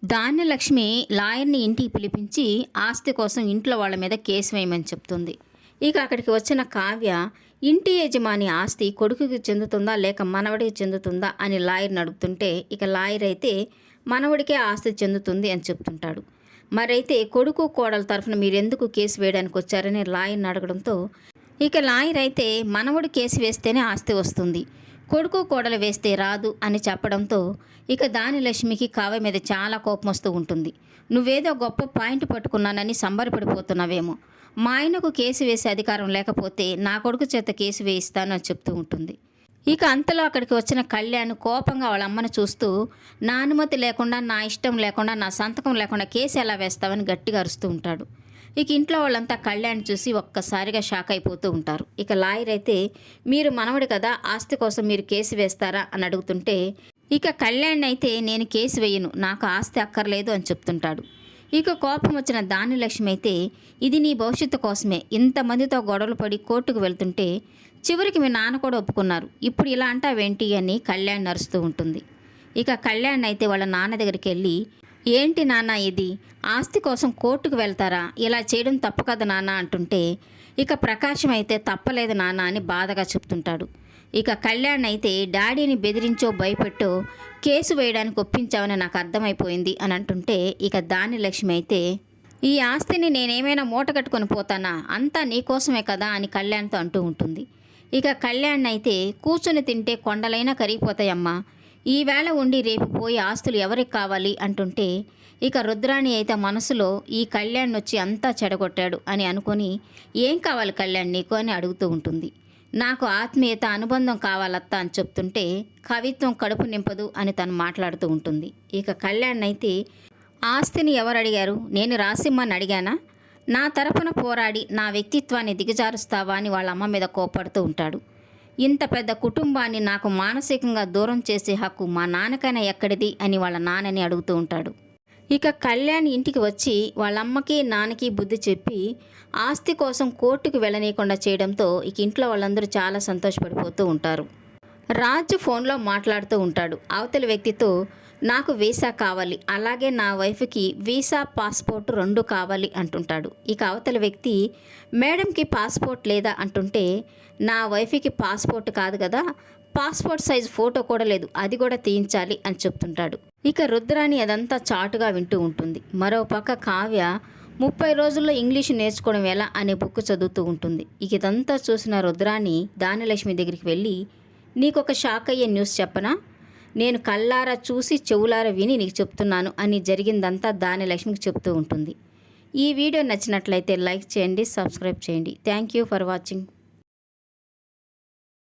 ధాన్యలక్ష్మి లాయర్‌ని ఇంటికి పిలిపించి ఆస్తి కోసం ఇంట్లో వాళ్ళ మీద కేసు వేయమని చెప్తుంది. ఇక అక్కడికి వచ్చిన కావ్య ఇంటి యజమాని ఆస్తి కొడుకుకి చెందుతుందా లేక మనవడికి చెందుతుందా అని లాయర్‌ని అడుగుతుంటే ఇక లాయర్ అయితే మనవడికే ఆస్తి చెందుతుంది అని చెప్తుంటాడు. మరైతే కొడుకు కోడల తరఫున మీరెందుకు కేసు వేయడానికి వచ్చారని లాయర్‌ని అడగడంతో ఇక లాయర్ అయితే మనవడు కేసు వేస్తేనే ఆస్తి వస్తుంది, కొడుకు కోడలు వేస్తే రాదు అని చెప్పడంతో ఇక ధాన్యలక్ష్మికి కావ్య మీద చాలా కోపం వస్తూ ఉంటుంది. నువ్వేదో గొప్ప పాయింట్ పట్టుకున్నానని సంబరపడిపోతున్నావేమో, మా ఆయనకు కేసు వేసే అధికారం లేకపోతే నా కొడుకు చేత కేసు వేయిస్తాను అని చెప్తూ ఉంటుంది. ఇక అంతలో అక్కడికి వచ్చిన కళ్యాణ్ కోపంగా వాళ్ళ అమ్మను చూస్తూ నా అనుమతి లేకుండా, నా ఇష్టం లేకుండా, నా సంతకం లేకుండా కేసు ఎలా వేస్తావని గట్టిగా అరుస్తూ ఉంటాడు. ఇక ఇంట్లో వాళ్ళంతా కళ్యాణ్ చూసి ఒక్కసారిగా షాక్ అయిపోతూ ఉంటారు. ఇక లాయర్ అయితే మీరు మనవడు కదా, ఆస్తి కోసం మీరు కేసు వేస్తారా అని అడుగుతుంటే ఇక కళ్యాణ్ అయితే నేను కేసు వేయను, నాకు ఆస్తి అక్కర్లేదు అని చెప్తుంటాడు. ఇక కోపం వచ్చిన ధాన్యలక్ష్మి అయితే ఇది నీ భవిష్యత్తు కోసమే ఇంతమందితో గొడవలు పడి కోర్టుకు వెళ్తుంటే చివరికి మీ నాన్న కూడా ఒప్పుకున్నారు, ఇప్పుడు ఇలా అంటావేంటి అని కళ్యాణ్ నరుస్తూ ఉంటుంది. ఇక కళ్యాణ్ అయితే వాళ్ళ నాన్న దగ్గరికి వెళ్ళి ఏంటి నాన్న ఇది, ఆస్తి కోసం కోర్టుకు వెళ్తారా, ఇలా చేయడం తప్పు కదా నాన్న అంటుంటే ఇక ప్రకాశం అయితే తప్పలేదు నాన్న అని బాధగా చెప్తుంటాడు. ఇక కళ్యాణ్ అయితే డాడీని బెదిరించో భయపెట్టో కేసు వేయడానికి ఒప్పించావని నాకు అర్థమైపోయింది అని అంటుంటే ఇక ధాన్యలక్ష్మి అయితే ఈ ఆస్తిని నేనేమైనా మూట కట్టుకొని పోతానా, అంతా నీకోసమే కదా అని కళ్యాణ్తో అంటూ ఉంటుంది. ఇక కళ్యాణ్ అయితే కూర్చొని తింటే కొండలైనా కరిగిపోతాయమ్మా, ఈవేళ ఉండి రేపు పోయి ఆస్తులు ఎవరికి కావాలి అంటుంటే ఇక రుద్రాణి అయితే మనసులో ఈ కళ్యాణ్ వచ్చి అంతా చెడగొట్టాడు అని అనుకొని ఏం కావాలి కళ్యాణ్ నీకు అని అడుగుతూ ఉంటుంది. నాకు ఆత్మీయత అనుబంధం కావాలత్తా అని చెప్తుంటే కవిత్వం కడుపు నింపదు అని తను మాట్లాడుతూ ఉంటుంది. ఇక కళ్యాణ్ అయితే ఆస్తిని ఎవరు అడిగారు, నేను రాసిమ్మని అడిగానా, నా తరపున పోరాడి నా వ్యక్తిత్వాన్ని దిగజారుస్తావా అని వాళ్ళ అమ్మ మీద కోపడుతూ ఉంటాడు. ఇంత పెద్ద కుటుంబాన్ని నాకు మానసికంగా దూరం చేసే హక్కు మా నాన్నకైనా ఎక్కడిది అని వాళ్ళ నాన్నని అడుగుతూ ఉంటాడు. ఇక కళ్యాణ్ ఇంటికి వచ్చి వాళ్ళమ్మకి నాన్నకి బుద్ధి చెప్పి ఆస్తి కోసం కోర్టుకు వెళ్ళనీయకుండా చేయడంతో ఇక ఇంట్లో వాళ్ళందరూ చాలా సంతోషపడిపోతూ ఉంటారు. రాజు ఫోన్లో మాట్లాడుతూ ఉంటాడు అవతలి వ్యక్తితో, నాకు వీసా కావాలి, అలాగే నా వైఫ్కి వీసా పాస్పోర్ట్ 2 కావాలి అంటుంటాడు. ఇక అవతలి వ్యక్తి మేడంకి పాస్పోర్ట్ లేదా అంటుంటే నా వైఫ్కి పాస్పోర్ట్ కాదు కదా, పాస్పోర్ట్ సైజ్ ఫోటో కూడా లేదు, అది కూడా తీయించాలి అని చెప్తుంటాడు. ఇక రుద్రాణి అదంతా చాటుగా వింటూ ఉంటుంది. మరోపక్క కావ్య 30 రోజుల్లో ఇంగ్లీషు నేర్చుకోవడం ఎలా అనే బుక్ చదువుతూ ఉంటుంది. ఇక ఇదంతా చూసిన రుద్రాణి ధాన్యలక్ష్మి దగ్గరికి వెళ్ళి నీకొక షాక్ అయ్యే న్యూస్ చెప్పనా, నేను కళ్ళారా చూసి చెవులారా విని నీకు చెప్తున్నాను అని జరిగిందంతా ధాన్యలక్ష్మికి చెప్తూ ఉంటుంది. ఈ వీడియో నచ్చినట్లయితే లైక్ చేయండి, సబ్స్క్రైబ్ చేయండి. Thank you for watching.